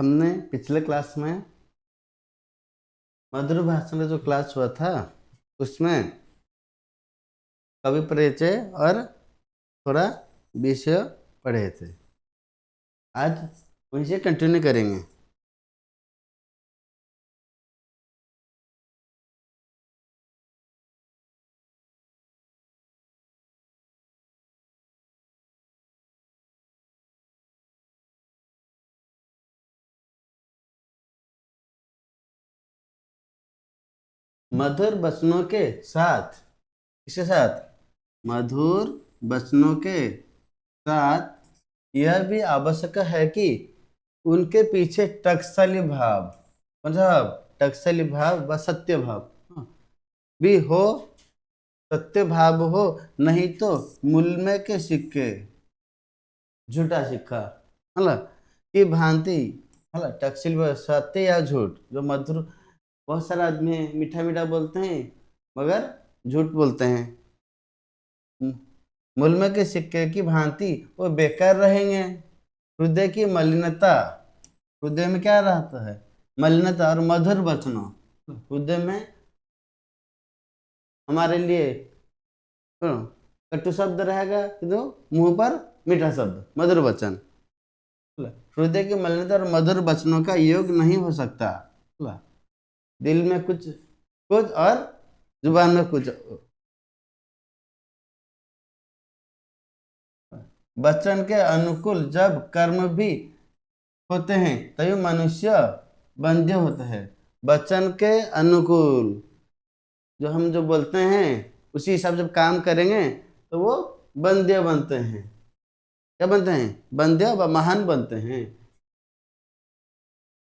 हमने पिछले क्लास में मधुर भाषण का जो क्लास हुआ था उसमें कवि परिचय और थोड़ा विषय पढ़े थे। आज उनसे कंटिन्यू करेंगे। मधुर वचनों के साथ, इसके साथ मधुर वचनों के साथ यह भी आवश्यक है कि उनके पीछे टकसाली भाव, मतलब टकसाली भाव व सत्य भाव भी हो, सत्य भाव हो, नहीं तो मुल्मे के सिक्के, झूठा सिक्का, मतलब की भांति, मतलब टकसाली भाव सत्य या झूठ। जो मधुर, बहुत सारे आदमी मीठा मीठा बोलते हैं मगर झूठ बोलते हैं। मुल्म के सिक्के की भांति वो बेकार रहेंगे। हृदय की मलिनता, हृदय में क्या रहता है? मलिनता। और मधुर वचनों, हृदय में हमारे लिए कटु शब्द रहेगा किंतु मुंह पर मीठा शब्द, मधुर वचन। हृदय की मलिनता और मधुर वचनों का योग नहीं हो सकता। दिल में कुछ कुछ और जुबान में कुछ। वचन के अनुकूल जब कर्म भी होते हैं तभी मनुष्य बंध्य होता है। वचन के अनुकूल जो हम जो बोलते हैं उसी हिसाब से काम करेंगे तो वो बंध्य बनते हैं। क्या बनते हैं? बंध्य व महान बनते हैं।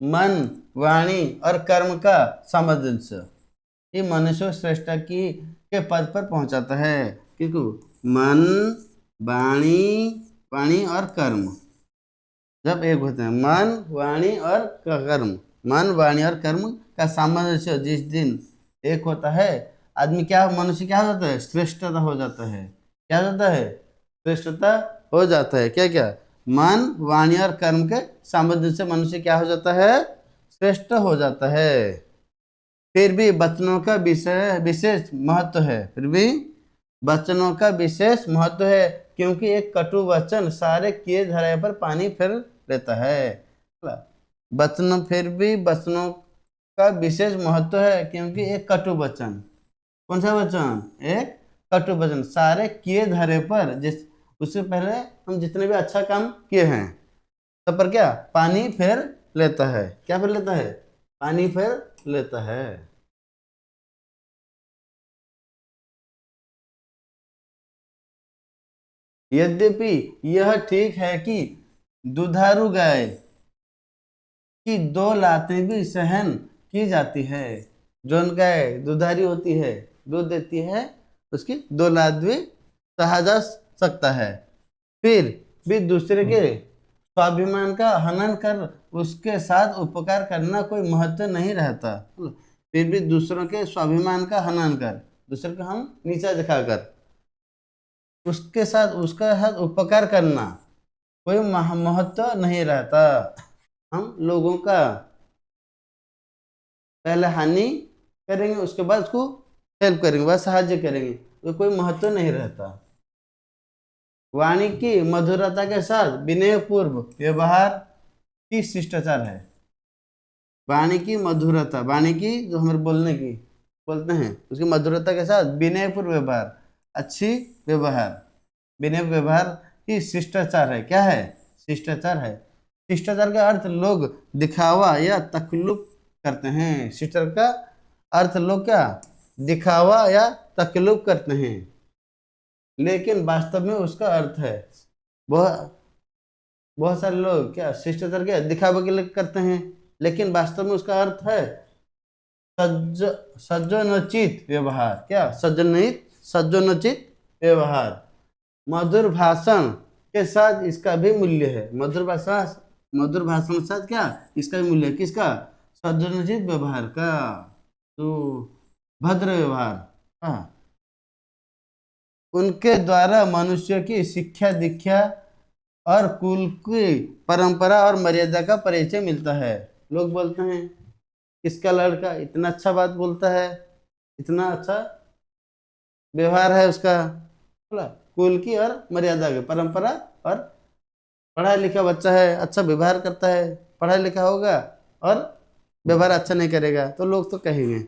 मन, वाणी और कर्म का सामंजस्य ये मनुष्य को श्रेष्ठ की के पद पर पहुंचाता है। क्योंकि मन, वाणी, वाणी और कर्म जब एक होते हैं, मन, वाणी और कर्म, मन, वाणी और कर्म का सामंजस्य जिस दिन एक होता है, आदमी क्या, मनुष्य क्या हो जाता है? श्रेष्ठता हो जाता है। क्या हो जाता है? श्रेष्ठता हो जाता है। क्या क्या? मन, वाणी और कर्म के सामंजस्य से मनुष्य क्या हो जाता है? श्रेष्ठ हो जाता है। फिर भी वचनों का विशेष महत्व है। फिर भी वचनों का विशेष महत्व है, क्योंकि एक कटु वचन सारे किए धरे पर पानी फिर लेता है। वचन, फिर भी वचनों का विशेष महत्व है, क्योंकि एक कटु वचन, कौन सा वचन? एक कटु वचन सारे किए धरे पर, जिस उससे पहले हम जितने भी अच्छा काम किए हैं सब पर क्या पानी फिर लेता है। क्या फिर लेता है? पानी फिर लेता है। यद्यपि यह ठीक है कि दुधारू गाय की दो लातें भी सहन की जाती है। जौन गाय दुधारी होती है, दूध देती है, उसकी दो लात भी सहा जा सकता है। फिर भी दूसरे के स्वाभिमान का हनन कर उसके साथ उपकार करना कोई महत्व नहीं रहता। फिर भी दूसरों के स्वाभिमान का हनन कर, दूसरे को हम नीचा दिखाकर उसके साथ, उसका साथ उपकार करना कोई महत्व नहीं रहता। हम लोगों का पहले हानि करेंगे, उसके बाद उसको हेल्प करेंगे, बस साहाଯ୍य करेंगे, तो कोई महत्व नहीं रहता। वाणी की मधुरता के साथ विनय पूर्व व्यवहार की शिष्टाचार है। वाणी की मधुरता, वाणी की जो हमारे बोलने की बोलते हैं उसकी मधुरता के साथ विनय पूर्व व्यवहार, अच्छी व्यवहार, विनय व्यवहार की शिष्टाचार है। क्या है? शिष्टाचार है। शिष्टाचार का अर्थ लोग दिखावा या तकल्लुफ करते हैं। शिष्टाचार का अर्थ लोग क्या दिखावा या तकल्लुफ करते हैं, लेकिन वास्तव में उसका अर्थ है, बहुत बहुत सारे लोग क्या शिष्टाचार क्या दिखावे के लिए करते हैं, लेकिन वास्तव में उसका अर्थ है सज्ज सज्जनोचित व्यवहार। क्या? सज्जनोचित व्यवहार। मधुर भाषण के साथ इसका भी मूल्य है। मधुर भाषण के साथ क्या इसका भी मूल्य है? किसका? सज्जनोचित व्यवहार का, तो भद्र व्यवहार। हाँ, उनके द्वारा मनुष्य की शिक्षा दीक्षा और कुल की परंपरा और मर्यादा का परिचय मिलता है। लोग बोलते हैं किसका लड़का इतना अच्छा बात बोलता है, इतना अच्छा व्यवहार है उसका, बोला कुल की और मर्यादा की परंपरा, और पढ़ा लिखा बच्चा है, अच्छा व्यवहार करता है, पढ़ा लिखा होगा और व्यवहार अच्छा नहीं करेगा तो लोग तो कहेंगे।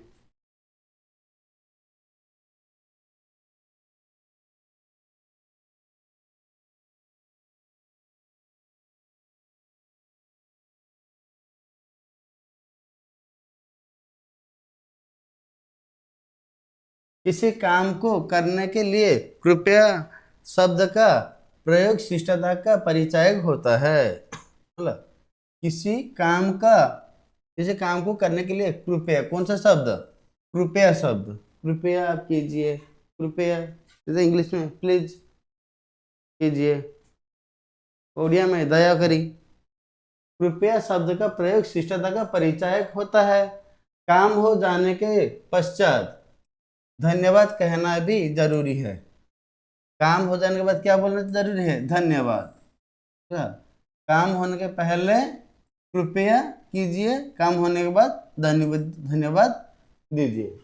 किसी काम को करने के लिए कृपया शब्द का प्रयोग शिष्टता का परिचायक होता है। मतलब किसी काम का, किसी काम को करने के लिए कृपया, कौन सा शब्द, कृपया शब्द, कृपया आप कीजिए, कृपया जैसे इंग्लिश में प्लीज कीजिए, उड़िया में दया करी। कृपया शब्द का प्रयोग शिष्टता का परिचायक होता है। काम हो जाने के पश्चात धन्यवाद कहना भी जरूरी है। काम हो जाने के बाद क्या बोलना जरूरी है, धन्यवाद। क्या? काम होने के पहले कृपया कीजिए, काम होने के बाद धन्यवाद, धन्यवाद दीजिए।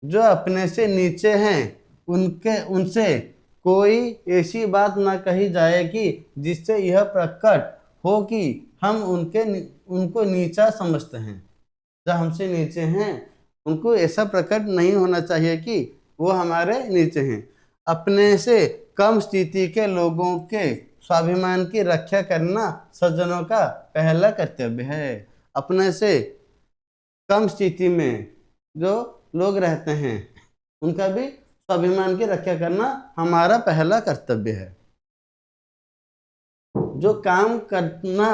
जो अपने से नीचे हैं उनके उनसे कोई ऐसी बात ना कही जाए कि जिससे यह प्रकट हो कि हम उनको नीचा समझते हैं। जो हमसे नीचे हैं उनको ऐसा प्रकट नहीं होना चाहिए कि वो हमारे नीचे हैं। अपने से कम स्थिति के लोगों के स्वाभिमान की रक्षा करना सज्जनों का पहला कर्तव्य है। अपने से कम स्थिति में जो लोग रहते हैं उनका भी स्वाभिमान की रक्षा करना हमारा पहला कर्तव्य है। जो काम करना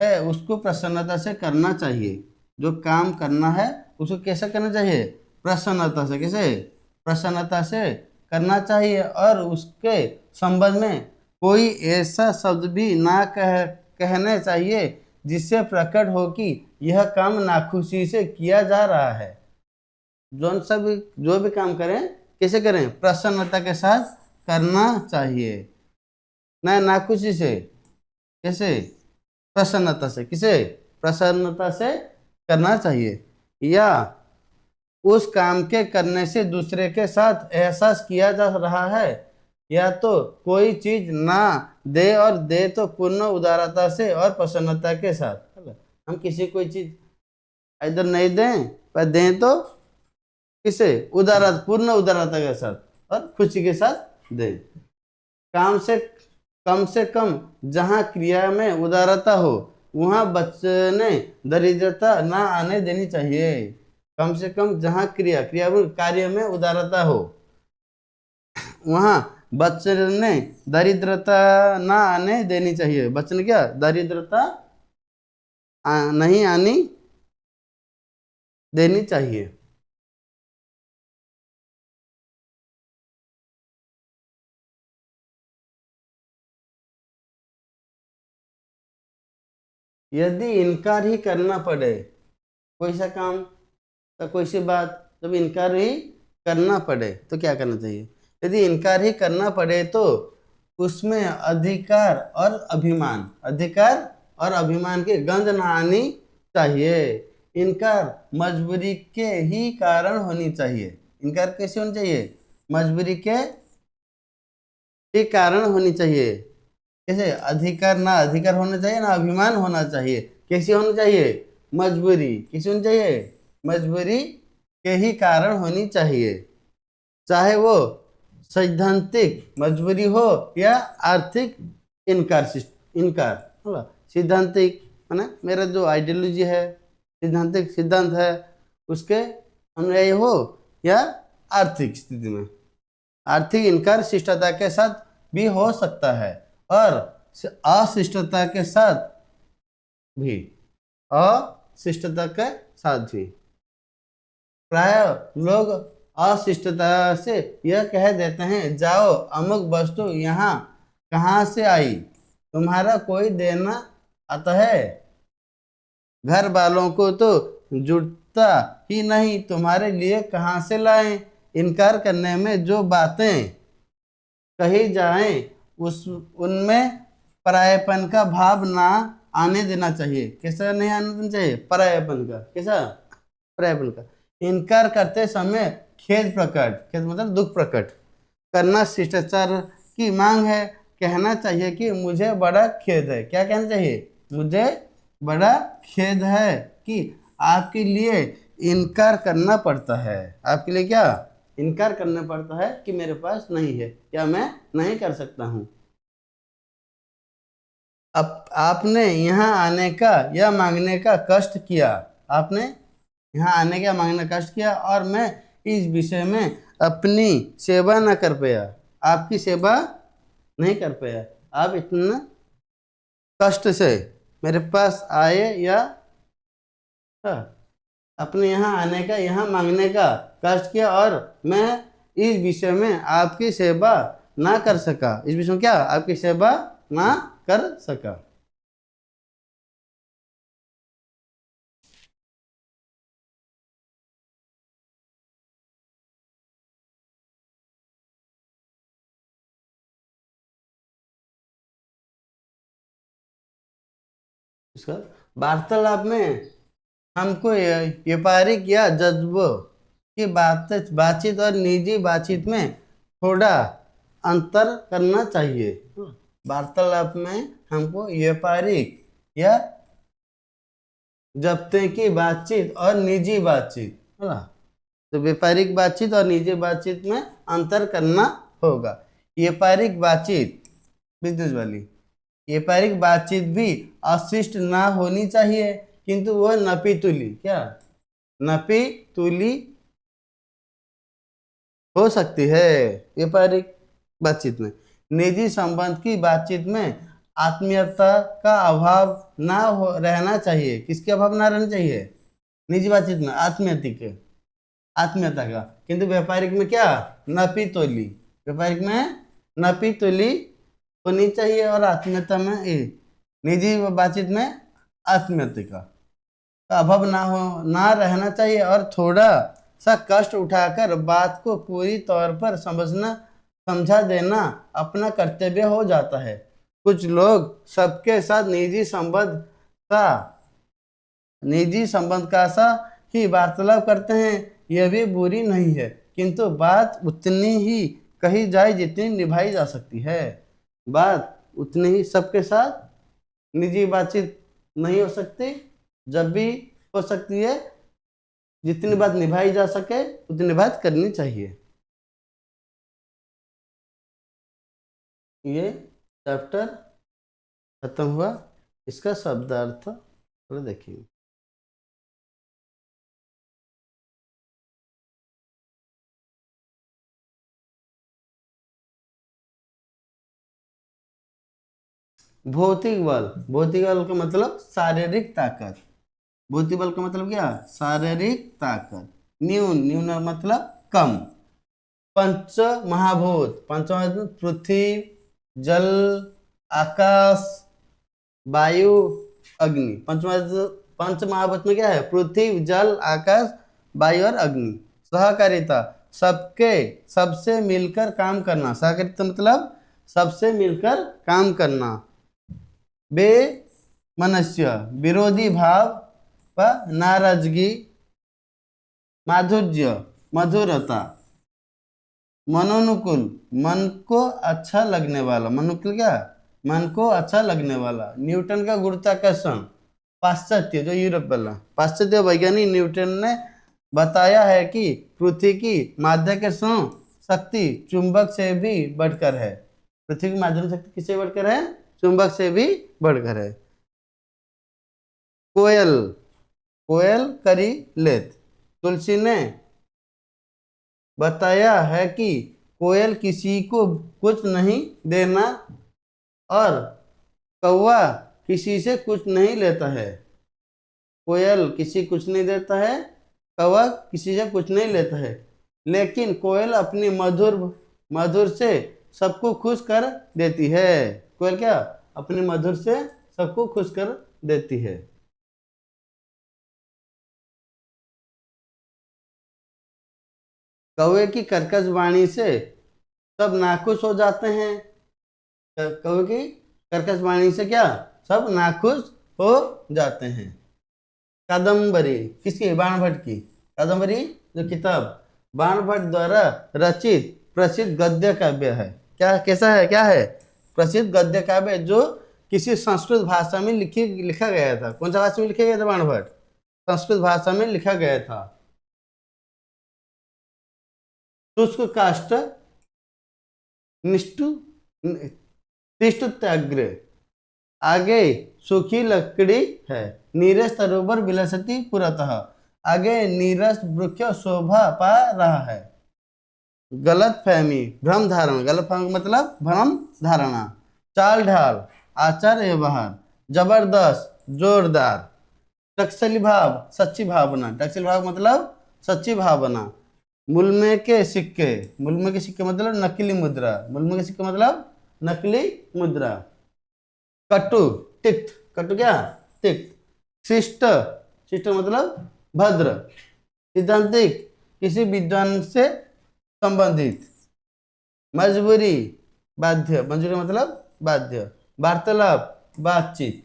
है उसको प्रसन्नता से करना चाहिए। जो काम करना है उसको कैसे करना चाहिए, प्रसन्नता से। कैसे, प्रसन्नता से करना चाहिए। और उसके संबंध में कोई ऐसा शब्द भी ना कहने चाहिए जिससे प्रकट हो कि यह काम नाखुशी से किया जा रहा है। जो भी काम करें कैसे करें, प्रसन्नता के साथ करना चाहिए, ना नाखुशी से। कैसे, प्रसन्नता से। किसे, प्रसन्नता से करना चाहिए। या उस काम के करने से दूसरे के साथ एहसास किया जा रहा है, या तो कोई चीज ना दे और दे तो पूर्ण उदारता से और प्रसन्नता के साथ। हम किसी कोई चीज इधर नहीं दें पर दें तो किसे, उदारता, पूर्ण उदारता के साथ और खुशी के साथ दें। काम से कम जहाँ क्रिया में उदारता हो वहाँ बचने दरिद्रता ना आने देनी चाहिए। कम से कम जहाँ क्रिया में कार्य में उदारता हो वहाँ बचने दरिद्रता ना आने देनी चाहिए। बचने क्या, दरिद्रता नहीं आनी देनी चाहिए। यदि इनकार ही करना पड़े, कोई सा काम या कोई सी बात जब इनकार ही करना पड़े तो क्या करना चाहिए। यदि इनकार ही करना पड़े तो उसमें अधिकार और अभिमान की गंध ना आनी चाहिए। इनकार मजबूरी के ही कारण होनी चाहिए। इनकार कैसे होनी चाहिए, मजबूरी के ही कारण होनी चाहिए। कैसे, अधिकार ना अधिकार होना चाहिए ना अभिमान होना चाहिए। कैसे होना चाहिए, मजबूरी। कैसे होनी चाहिए, मजबूरी के ही कारण होनी चाहिए। चाहे वो सैद्धांतिक मजबूरी हो या आर्थिक इनकार होगा। सैद्धांतिक माने मेरा जो आइडियोलॉजी है, सैद्धांतिक सिद्धांत है, उसके अनुयायी हो, या आर्थिक स्थिति में आर्थिक इनकार शिष्टता के साथ भी हो सकता है और अशिष्टता के साथ भी, अशिष्टता के साथ भी। प्राय लोग अशिष्टता से यह कह देते हैं जाओ अमुक वस्तु यहाँ कहाँ से आई, तुम्हारा कोई देना आता है। घर वालों को तो जुटता ही नहीं, तुम्हारे लिए कहाँ से लाएं। इनकार करने में जो बातें कही जाएं उस उनमें परायेपन का भाव ना आने देना चाहिए। कैसा नहीं आने देना चाहिए? परायेपन का। कैसा? परायेपन का। इनकार करते समय खेद मतलब दुख प्रकट करना शिष्टाचार की मांग है। कहना चाहिए कि मुझे बड़ा खेद है। क्या कहना चाहिए? मुझे बड़ा खेद है कि आपके लिए इनकार करना पड़ता है। आपके लिए क्या इनकार करना पड़ता है कि मेरे पास नहीं है, क्या मैं नहीं कर सकता हूँ। अब आपने यहाँ आने का या मांगने का कष्ट किया। आपने यहाँ आने का मांगने का कष्ट किया और मैं इस विषय में अपनी सेवा न कर पाया, आपकी सेवा नहीं कर पाया। आप इतना कष्ट से मेरे पास आए या अपने यहाँ आने का, यहाँ मांगने का कष्ट किया और मैं इस विषय में आपकी सेवा ना कर सका। इस विषय में क्या आपकी सेवा ना कर सका। इसका वार्तालाप में हमको व्यापारिक या जज्बों की बातचीत और निजी बातचीत में थोड़ा अंतर करना चाहिए। वार्तालाप में हमको व्यापारिक या जब्ते की बातचीत और निजी बातचीत, है ना? तो व्यापारिक बातचीत और निजी बातचीत में अंतर करना होगा। व्यापारिक बातचीत बिजनेस वाली व्यापारिक बातचीत भी अशिष्ट ना होनी चाहिए, किंतु वह नपी तुली, क्या नपी तुली हो सकती है। व्यापारिक बातचीत में निजी संबंध की बातचीत में आत्मीयता का अभाव ना हो रहना चाहिए। किसके अभाव ना रहना चाहिए? निजी बातचीत में आत्मीयता का। किंतु व्यापारिक में क्या नपी तोली, व्यापारिक में नपी तोली होनी चाहिए और आत्मीयता में निजी बातचीत में आत्मीयता का अभाव ना रहना चाहिए और थोड़ा सा कष्ट उठाकर बात को पूरी तौर पर समझा देना अपना कर्तव्य हो जाता है। कुछ लोग सबके साथ का निजी संबंध का सा ही वार्तालाप करते हैं। यह भी बुरी नहीं है, किंतु बात उतनी ही कही जाए जितनी निभाई जा सकती है। बात उतनी ही सबके साथ निजी बातचीत नहीं हो सकती, जब भी हो सकती है जितनी बात निभाई जा सके उतनी बात करनी चाहिए। ये चैप्टर खत्म हुआ। इसका शब्दार्थ थोड़ा देखिए। भौतिक बल का मतलब शारीरिक ताकत। भौतिक बल का मतलब क्या? शारीरिक ताकत। न्यून मतलब कम। पंच पंच महाभूत पृथ्वी, जल, आकाश, वायु, अग्नि। पंच महाभूत में क्या है? पृथ्वी, जल, आकाश, वायु और अग्नि। सहकारिता सबके सबसे मिलकर काम करना। सहकारिता मतलब सबसे मिलकर काम करना। बे मनुष्य विरोधी भाव व नाराजगी। माधुर्य मधुरता। मनोनुकूल मन को अच्छा लगने वाला। मनोनुकूल क्या? मन को अच्छा लगने वाला। न्यूटन का गुरुत्वाकर्षण। पाश्चात्य जो यूरोप वाला पाश्चात्य वैज्ञानिक न्यूटन ने बताया है कि पृथ्वी की माध्याकर्षण शक्ति चुंबक से भी बढ़कर है। पृथ्वी की माध्याकर्षण शक्ति किससे बढ़कर है? चुंबक से भी बढ़कर है। कोयल कोयल करी लेत। तुलसी ने बताया है कि कोयल किसी को कुछ नहीं देना और कौवा किसी से कुछ नहीं लेता है। कोयल किसी कुछ नहीं देता है, कौवा किसी से कुछ नहीं लेता है, लेकिन कोयल अपनी मधुर मधुर से सबको खुश कर देती है। कोयल क्या? अपने मधुर से सबको खुश कर देती है। कौवे की कर्कश वाणी से सब नाखुश हो जाते हैं। क्योंकि कर्कश वाणी से क्या सब नाखुश हो जाते हैं। कादम्बरी किसकी? बाणभट्ट की। कादम्बरी जो किताब बाणभट्ट द्वारा रचित प्रसिद्ध गद्य काव्य है। क्या कैसा है? क्या है? प्रसिद्ध गद्य काव्य जो किसी संस्कृत भाषा में लिखा गया था। कौन सा भाषा में लिखा गया था? बाणभट्ट संस्कृत भाषा में लिखा गया था। शुष्क काष्ठ निष्ठु तिष्ठुत्याग्र, आगे सूखी लकड़ी है। नीरस सरोवर विलसती पुरतः, आगे नीरस वृक्ष शोभा पा रहा है। गलत फहमी भ्रम धारणा, गलत फहमी मतलब भ्रम धारणा। चाल ढाल आचार व्यवहार, जबरदस्त जोरदार। टकसली भाव सच्ची भावना, टकसली भाव मतलब सच्ची भावना। मुल्मे के सिक्के, मुल्मे के सिक्के मतलब नकली मुद्रा, मुल्मे के सिक्के मतलब नकली मुद्रा। कटु तिक्त, कटु क्या? तिक्त। शिष्ट, शिष्ट मतलब भद्र। सिद्धांतिक किसी विद्वान से संबंधित। मजबूरी बाध्य, मजबूरी मतलब बाध्य। वार्तालाप बातचीत।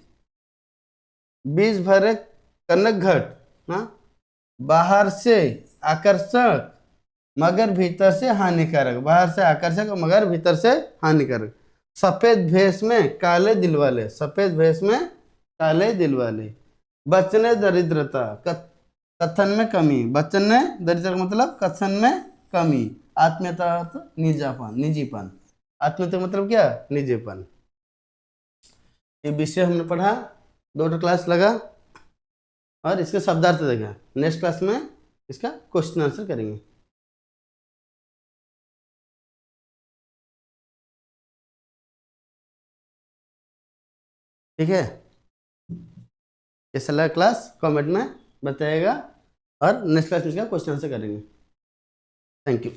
बीज भरे कनक घट, हाँ, बाहर से आकर्षक मगर भीतर से हानिकारक, बाहर से आकर्षक मगर भीतर से हानिकारक। सफेद भेष में काले दिल वाले, सफेद भेष में काले दिल वाले। बचने दरिद्रता, कथन में कमी, बचन में दरिद्रता मतलब कथन में कमी। आत्मीयता निजापन, निजीपन, आत्मीयता मतलब क्या? निजीपन। ये विषय हमने पढ़ा, 2 क्लास लगा और इसके शब्दार्थ देखा। नेक्स्ट क्लास में इसका क्वेश्चन आंसर करेंगे। ठीक है, कैसा लगा क्लास कमेंट में बताइएगा और नेक्स्ट क्लास में इसका क्वेश्चन आंसर करेंगे। Thank you.